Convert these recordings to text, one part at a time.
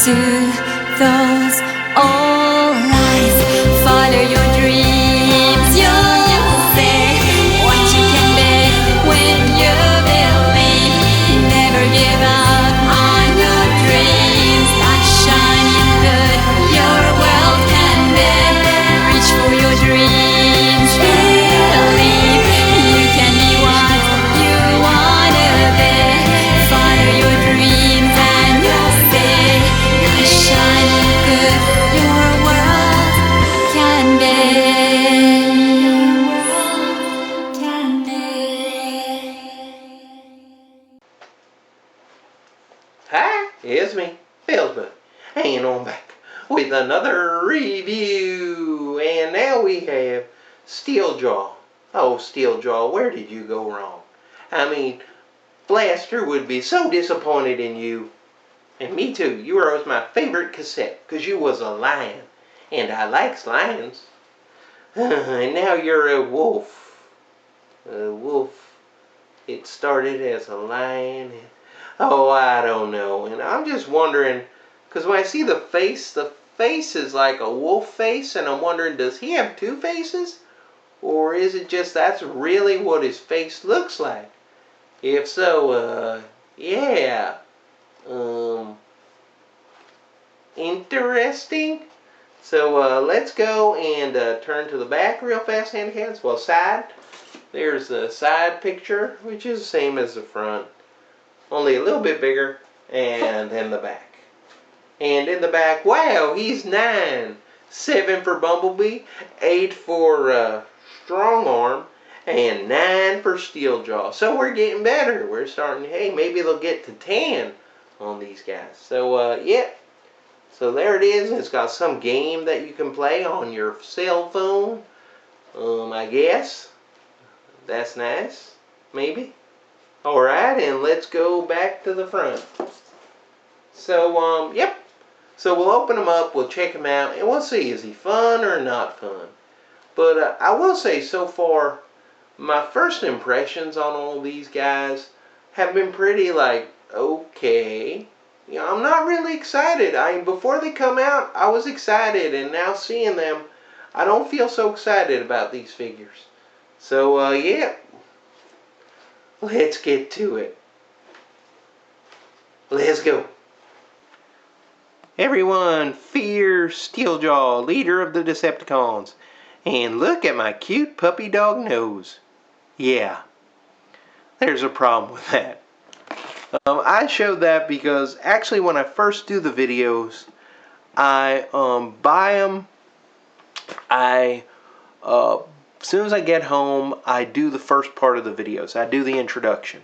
to those old lies. Follow your dreams, you'll see what you can be when you believe. Never give up on your dreams. That shining good your world can be. Reach for your dreams, believe you can be what you wanna be. Follow your dreams and you'll see that shining good your world can be. Hi, it's me, felzbug, and I'm back with another review. And now we have Steeljaw. Oh, Steeljaw, where did you go wrong? I mean, Blaster would be so disappointed in you. And me too. You were always my favorite cassette, because you was a lion. And I likes lions. And now you're a wolf. A wolf. It started as a lion. And, oh, I don't know. And I'm just wondering, because when I see the face is like a wolf face. And I'm wondering, does he have two faces? Or is it just that's really what his face looks like? If so, yeah. Interesting. So let's go and turn to the back real fast, hand hands. Well, side. There's the side picture, which is the same as the front, only a little bit bigger. And then the back. And in the back, wow, he's 9. 7 for Bumblebee, 8 for Strong Arm, and 9 for Steeljaw. So we're getting better. We're starting, hey, maybe they'll get to 10 on these guys. So, yeah. So there it is. It's got some game that you can play on your cell phone. I guess. That's nice. Maybe. Alright, and let's go back to the front. So, yep. So we'll open them up, we'll check him out, and we'll see, is he fun or not fun? But I will say, so far, my first impressions on all these guys have been pretty, like, okay. You know, I'm not really excited. Before they come out, I was excited, and now seeing them, I don't feel so excited about these figures. So, yeah. Let's get to it. Let's go. Everyone, fear Steeljaw, leader of the Decepticons. And look at my cute puppy dog nose. Yeah, there's a problem with that. I showed that because actually when I first do the videos, I buy them. As soon as I get home, I do the first part of the videos. I do the introduction.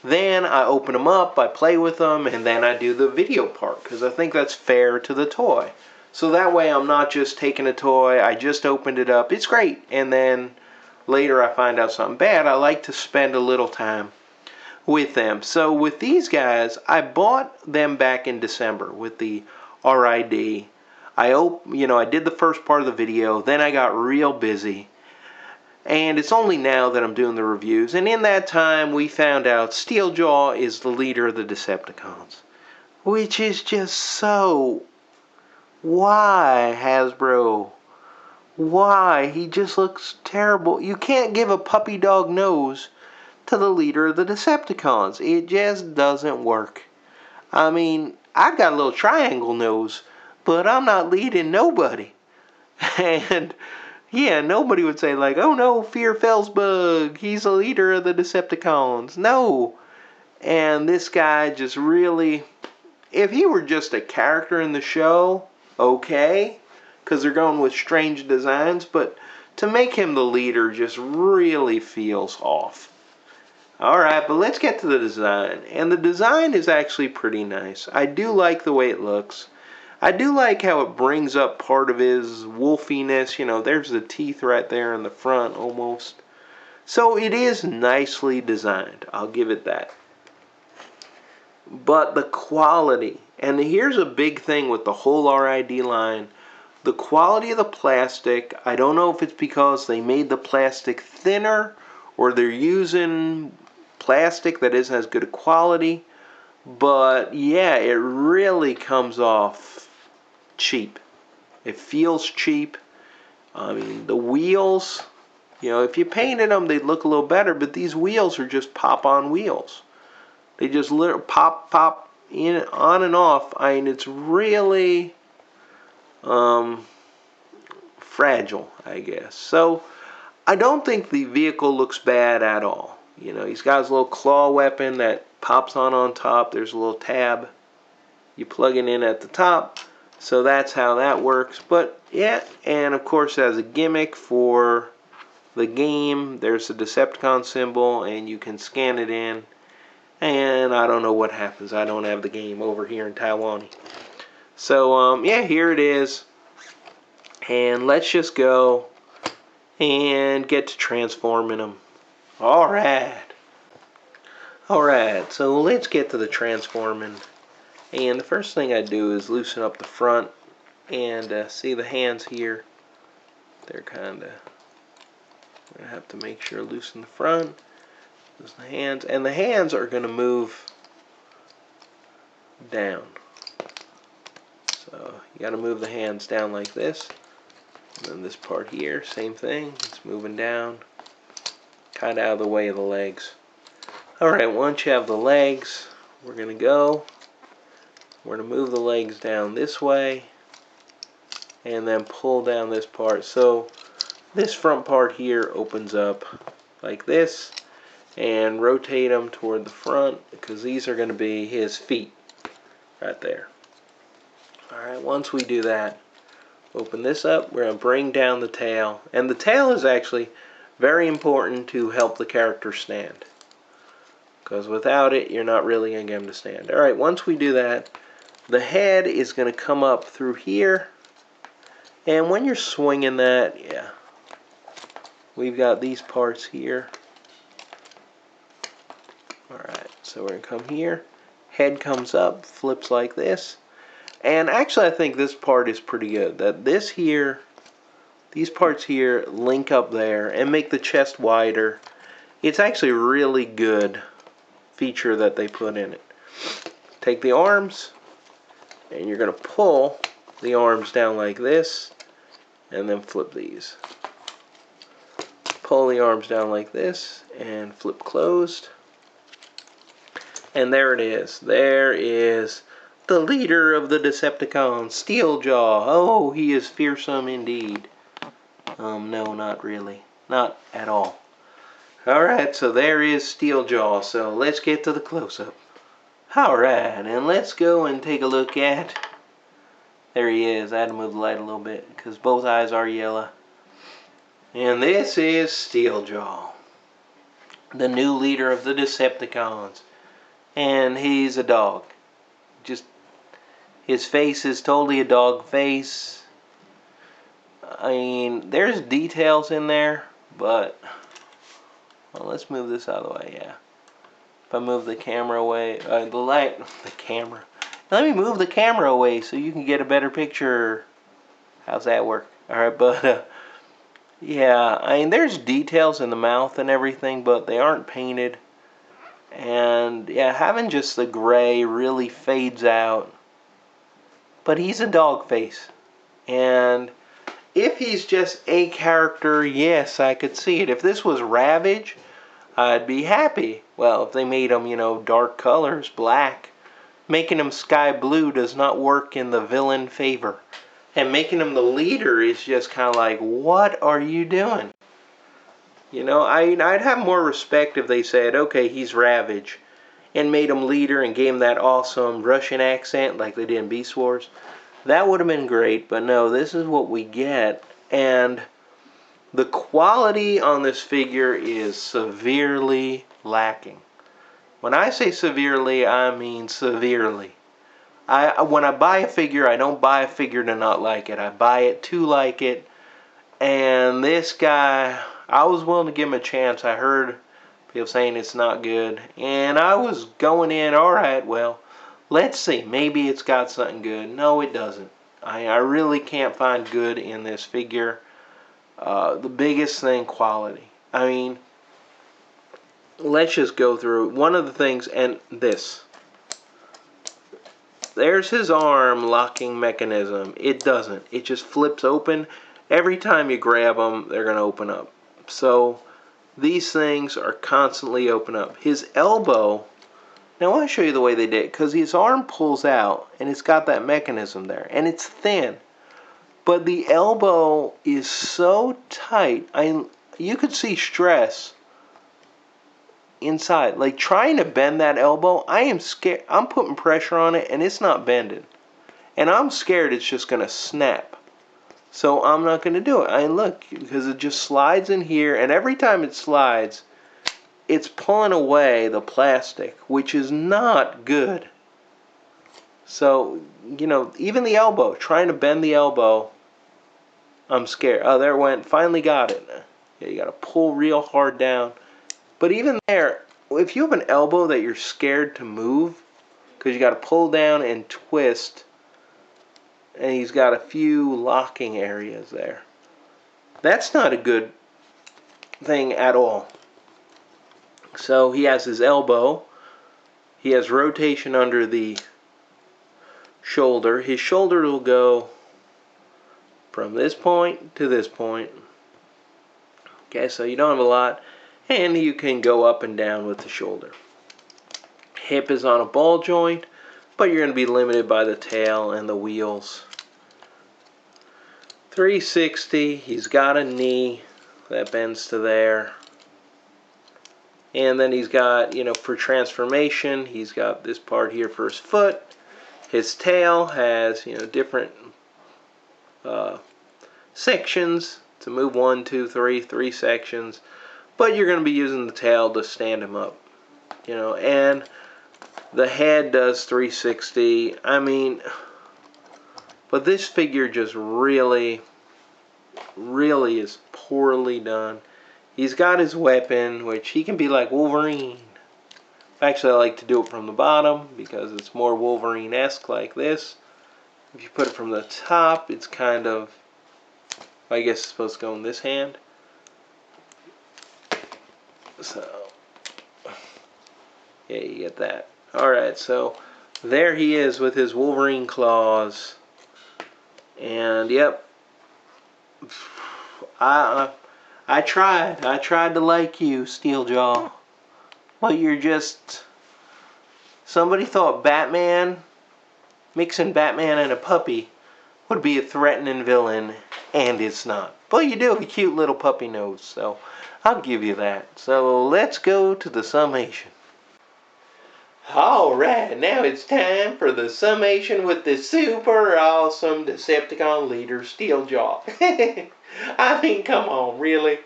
Then I open them up, I play with them, and then I do the video part because I think that's fair to the toy. So that way I'm not just taking a toy, I just opened it up, it's great, and then later I find out something bad. I like to spend a little time with them. So with these guys, I bought them back in December with the RID. I did the first part of the video, then I got real busy. And it's only now that I'm doing the reviews. And in that time, we found out Steeljaw is the leader of the Decepticons. Which is just so... Why, Hasbro? Why? He just looks terrible. You can't give a puppy dog nose to the leader of the Decepticons. It just doesn't work. I mean, I've got a little triangle nose, but I'm not leading nobody. And... yeah, nobody would say like, oh no, fear felzbug, he's the leader of the Decepticons. No. And this guy just really, if he were just a character in the show, okay, because they're going with strange designs, but to make him the leader just really feels off. Alright, but let's get to the design. And the design is actually pretty nice. I do like the way it looks. I do like how it brings up part of his wolfiness. You know, there's the teeth right there in the front almost. So it is nicely designed. I'll give it that. But the quality, and here's a big thing with the whole RID line. The quality of the plastic, I don't know if it's because they made the plastic thinner or they're using plastic that isn't as good a quality. But yeah, it really comes off cheap. It feels cheap. I mean, the wheels, you know, if you painted them, they'd look a little better, but these wheels are just pop-on wheels. They just literally pop in, on and off. I mean, it's really fragile, I guess. So I don't think the vehicle looks bad at all. You know, he's got his little claw weapon that pops on top. There's a little tab. You plug it in at the top. So that's how that works. But yeah, and of course as a gimmick for the game, there's a Decepticon symbol and you can scan it in. And I don't know what happens. I don't have the game over here in Taiwan. So yeah, here it is. And let's just go and get to transforming them. Alright, so let's get to the transforming. And the first thing I do is loosen up the front. And see the hands here. They're kind of, I'm going to have to make sure to loosen the front. Loosen the hands. And the hands are going to move down. So you got to move the hands down like this. And then this part here, same thing. It's moving down. Kind of out of the way of the legs. Alright, once you have the legs, we're going to go. We're going to move the legs down this way. And then pull down this part. So this front part here opens up like this. And rotate them toward the front. Because these are going to be his feet. Right there. Alright, once we do that, open this up. We're going to bring down the tail. And the tail is actually very important to help the character stand. Because without it, you're not really going to get him to stand. Alright, once we do that, the head is going to come up through here. And when you're swinging that, yeah, we've got these parts here. Alright, so we're going to come here. Head comes up, flips like this. And actually I think this part is pretty good. That this here, these parts here link up there and make the chest wider. It's actually a really good feature that they put in it. Take the arms and you're going to pull the arms down like this and then flip these. Pull the arms down like this and flip closed. And there it is. There is the leader of the Decepticons, Steeljaw. Oh, he is fearsome indeed. No, not really. Not at all. Alright, so there is Steeljaw. So let's get to the close-up. Alright, and let's go and take a look at... There he is. I had to move the light a little bit because both eyes are yellow. And this is Steeljaw, the new leader of the Decepticons. And he's a dog. Just, his face is totally a dog face. I mean, there's details in there, but... Well, let's move this out of the way, yeah. If I move the camera away, the camera. Let me move the camera away so you can get a better picture. How's that work? Alright, but, yeah, I mean, there's details in the mouth and everything, but they aren't painted. And, yeah, having just the gray really fades out. But he's a dog face. And if he's just a character, yes, I could see it. If this was Ravage, I'd be happy. Well, if they made him, you know, dark colors, black. Making him sky blue does not work in the villain favor. And making him the leader is just kind of like, what are you doing? You know, I'd have more respect if they said, okay, he's Ravage. And made him leader and gave him that awesome Russian accent like they did in Beast Wars. That would have been great, but no, this is what we get. And the quality on this figure is severely lacking. When I say severely, I mean severely. When I buy a figure, I don't buy a figure to not like it. I buy it to like it. And this guy, I was willing to give him a chance. I heard people saying it's not good. And I was going in, alright, well, let's see. Maybe it's got something good. No, it doesn't. I really can't find good in this figure. The biggest thing, quality. I mean, let's just go through one of the things, and this. there's his arm locking mechanism. It doesn't. It just flips open. Every time you grab them, they're going to open up. So these things are constantly open up. His elbow, now I want to show you the way they did it, because his arm pulls out and it's got that mechanism there and it's thin. But the elbow is so tight, you could see stress inside. Like trying to bend that elbow, I am scared. I'm putting pressure on it and it's not bending. And I'm scared it's just going to snap. So I'm not going to do it. Look, because it just slides in here, and every time it slides, it's pulling away the plastic, which is not good. So, you know, even the elbow, trying to bend the elbow, I'm scared. Oh, there it went. Finally got it. Yeah, you got to pull real hard down. But even there, if you have an elbow that you're scared to move, because you got to pull down and twist, and he's got a few locking areas there. That's not a good thing at all. So he has his elbow. He has rotation under the shoulder. His shoulder will go from this point to this point. Okay, so you don't have a lot. And you can go up and down with the shoulder. Hip is on a ball joint, but you're going to be limited by the tail and the wheels. 360, he's got a knee that bends to there. And then he's got, you know, for transformation, he's got this part here for his foot. His tail has, you know, different sections to move 1, 2, 3 sections. But you're going to be using the tail to stand him up, you know. And the head does 360. I mean, but this figure just really is poorly done. He's got his weapon, which he can be like Wolverine. Actually, I like to do it from the bottom because it's more Wolverine-esque like this. If you put it from the top, it's kind of, I guess it's supposed to go in this hand. So, yeah, you get that. Alright, so there he is with his Wolverine claws. And, yep. I tried to like you, Steeljaw. But you're just... Somebody thought Batman, mixing Batman and a puppy, would be a threatening villain, and it's not. But you do have a cute little puppy nose, so I'll give you that. So let's go to the summation. Alright, now it's time for the summation with the super awesome Decepticon leader, Steeljaw. I mean, come on, really?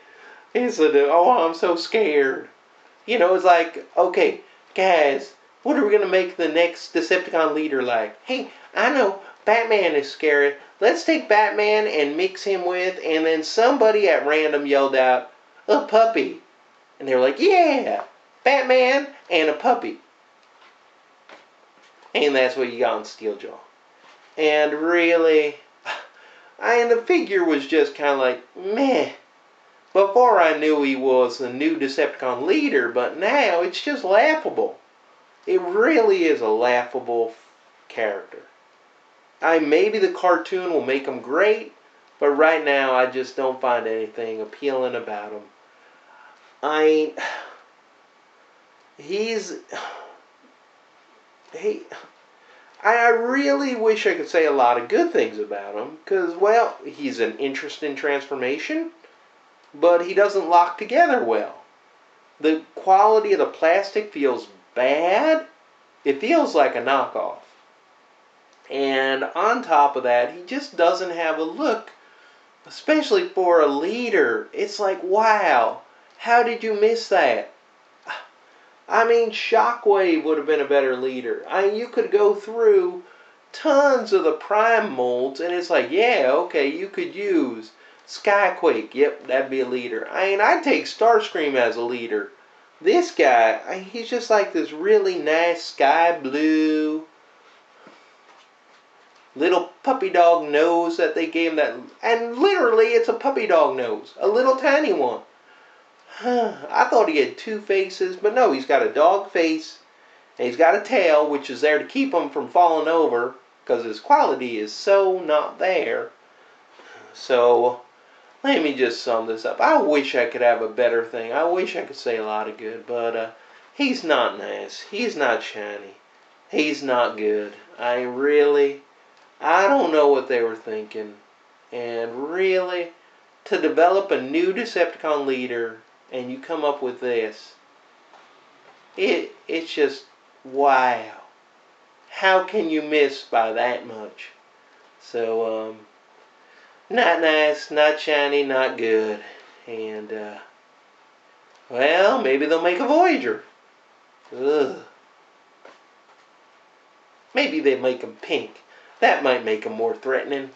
Oh, I'm so scared. You know, it's like, okay, guys, what are we going to make the next Decepticon leader like? Hey, I know, Batman is scary. Let's take Batman and mix him with, and then somebody at random yelled out, a puppy. And they were like, yeah, Batman and a puppy. And that's what you got on Steeljaw. And really, and the figure was just kind of like, meh. Before I knew he was the new Decepticon leader, but now it's just laughable. It really is a laughable character. Maybe the cartoon will make him great, but right now I just don't find anything appealing about him. I really wish I could say a lot of good things about him, because, well, he's an interesting transformation, but he doesn't lock together well. The quality of the plastic feels bad. It feels like a knockoff. And on top of that, he just doesn't have a look, especially for a leader. It's like, wow, how did you miss that? I mean, Shockwave would have been a better leader. You could go through tons of the Prime molds, and it's like, yeah, okay, you could use Skyquake. Yep, that'd be a leader. I'd take Starscream as a leader. This guy, he's just like this really nice sky blue little puppy dog nose that they gave him that, and literally it's a puppy dog nose, a little tiny one. I thought he had two faces, but no, he's got a dog face And he's got a tail, which is there to keep him from falling over, because his quality is so not there. So, let me just sum this up. I wish I could have a better thing. I wish I could say a lot of good, but he's not nice. He's not shiny. He's not good. I don't know what they were thinking. And really, to develop a new Decepticon leader and you come up with this, it's just, wow. How can you miss by that much? So, not nice, not shiny, not good. And, well, maybe they'll make a Voyager. Ugh. Maybe they make them pink. That might make them more threatening.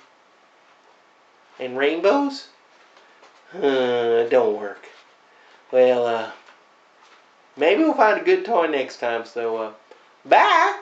And rainbows? Don't work. Well, maybe we'll find a good toy next time. So, bye!